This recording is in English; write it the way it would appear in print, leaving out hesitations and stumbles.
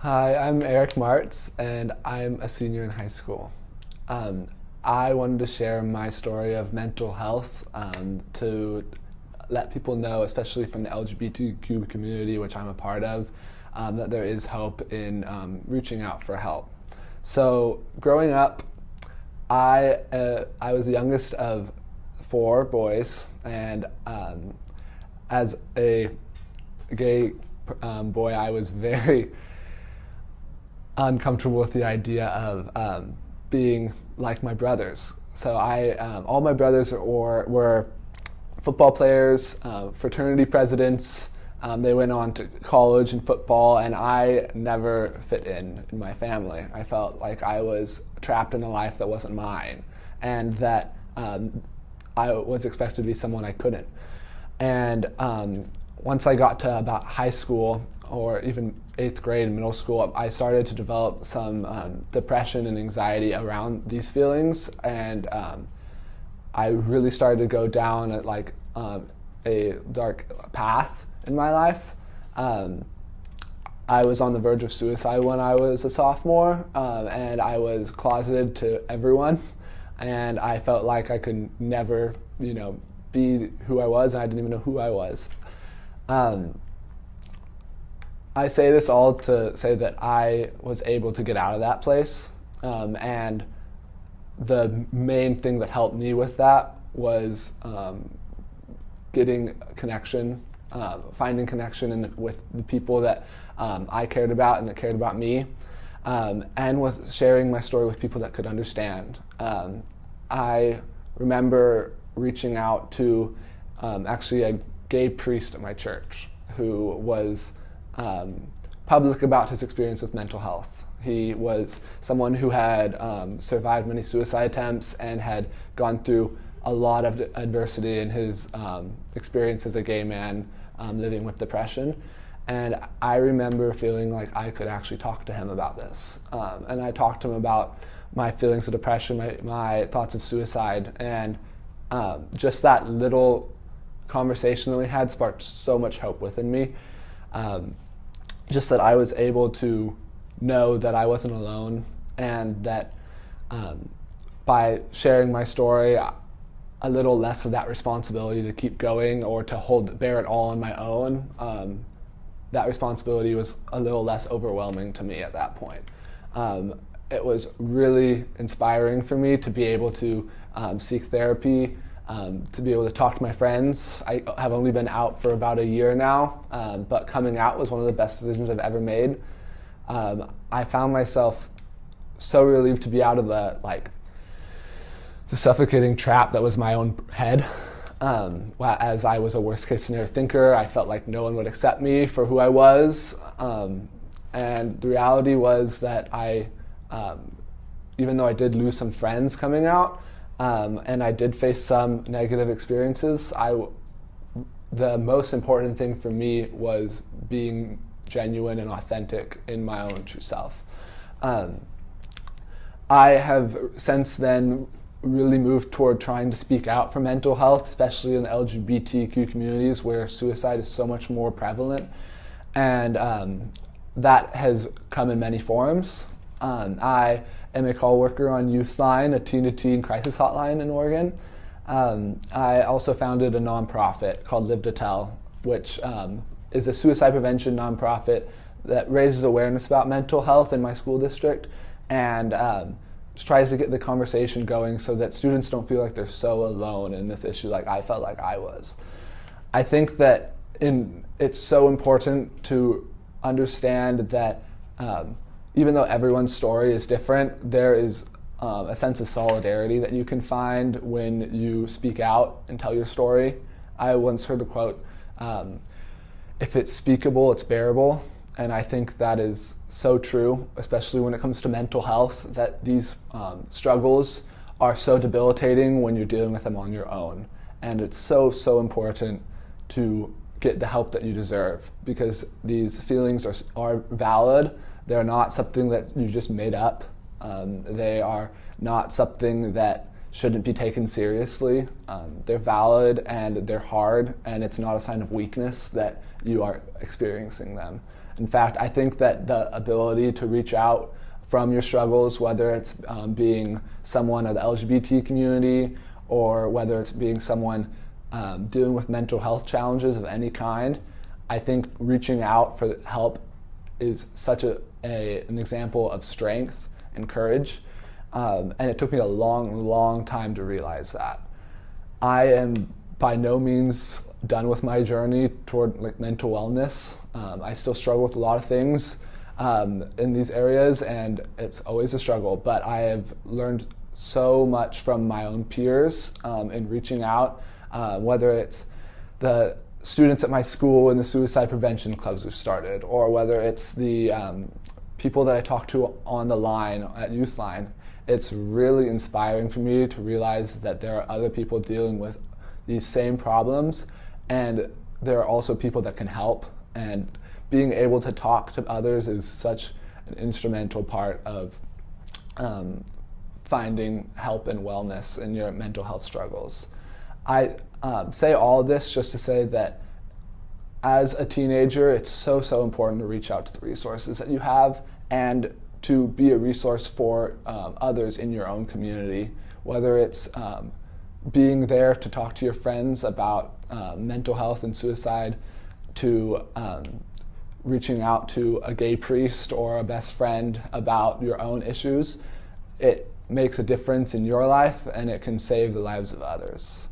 Hi, I'm Eric Martz, and I'm a senior in high school. Um, I wanted to share my story of mental health to let people know, especially from the LGBTQ community, which I'm a part of, that there is hope in reaching out for help. So, growing up, I was the youngest of four boys, and as a gay boy, I was very uncomfortable with the idea of being like my brothers. So all my brothers were football players, fraternity presidents. They went on to college and football, and I never fit in my family. I felt like I was trapped in a life that wasn't mine, and that I was expected to be someone I couldn't. And once I got to about high school, or even 8th grade and middle school, I started to develop some depression and anxiety around these feelings, and I really started to go down a dark path in my life. I was on the verge of suicide when I was a sophomore, and I was closeted to everyone, and I felt like I could never, be who I was, and I didn't even know who I was. I say this all to say that I was able to get out of that place, and the main thing that helped me with that was getting connection, finding connection with the people that I cared about and that cared about me, and with sharing my story with people that could understand. I remember reaching out to actually a gay priest at my church who was public about his experience with mental health. He was someone who had survived many suicide attempts and had gone through a lot of adversity in his experience as a gay man living with depression. And I remember feeling like I could actually talk to him about this. And I talked to him about my feelings of depression, my thoughts of suicide, and just that little conversation that we had sparked so much hope within me. Just that I was able to know that I wasn't alone, and that by sharing my story, a little less of that responsibility to keep going or to bear it all on my own, that responsibility was a little less overwhelming to me at that point. It was really inspiring for me to be able to seek therapy, to be able to talk to my friends. I have only been out for about a year now, but coming out was one of the best decisions I've ever made. I found myself so relieved to be out of the suffocating trap that was my own head. As I was a worst case scenario thinker, I felt like no one would accept me for who I was. And the reality was that even though I did lose some friends coming out, and I did face some negative experiences, the most important thing for me was being genuine and authentic in my own true self. I have since then really moved toward trying to speak out for mental health, especially in the LGBTQ communities where suicide is so much more prevalent. And that has come in many forms. I am a call worker on Youthline, a teen-to-teen crisis hotline in Oregon. I also founded a nonprofit called Live to Tell, which is a suicide prevention nonprofit that raises awareness about mental health in my school district, and tries to get the conversation going so that students don't feel like they're so alone in this issue like I felt like I was. I think that it's so important to understand that even though everyone's story is different, there is a sense of solidarity that you can find when you speak out and tell your story. I once heard the quote, if it's speakable, it's bearable. And I think that is so true, especially when it comes to mental health, that these struggles are so debilitating when you're dealing with them on your own. And it's so, so important to get the help that you deserve, because these feelings are valid. They're not something that you just made up. They are not something that shouldn't be taken seriously. They're valid and they're hard, and it's not a sign of weakness that you are experiencing them. In fact, I think that the ability to reach out from your struggles, whether it's being someone of the LGBT community or whether it's being someone dealing with mental health challenges of any kind, I think reaching out for help is such an example of strength and courage. And it took me a long time to realize that. I am by no means done with my journey toward mental wellness. I still struggle with a lot of things in these areas, and it's always a struggle, but I have learned so much from my own peers in reaching out, whether it's the students at my school in the suicide prevention clubs we've started, or whether it's the people that I talk to on the line at Youthline. It's really inspiring for me to realize that there are other people dealing with these same problems, and there are also people that can help, and being able to talk to others is such an instrumental part of finding help and wellness in your mental health struggles. I say all of this just to say that as a teenager, it's so important to reach out to the resources that you have and to be a resource for others in your own community, whether it's being there to talk to your friends about mental health and suicide, to reaching out to a gay priest or a best friend about your own issues. It makes a difference in your life, and it can save the lives of others.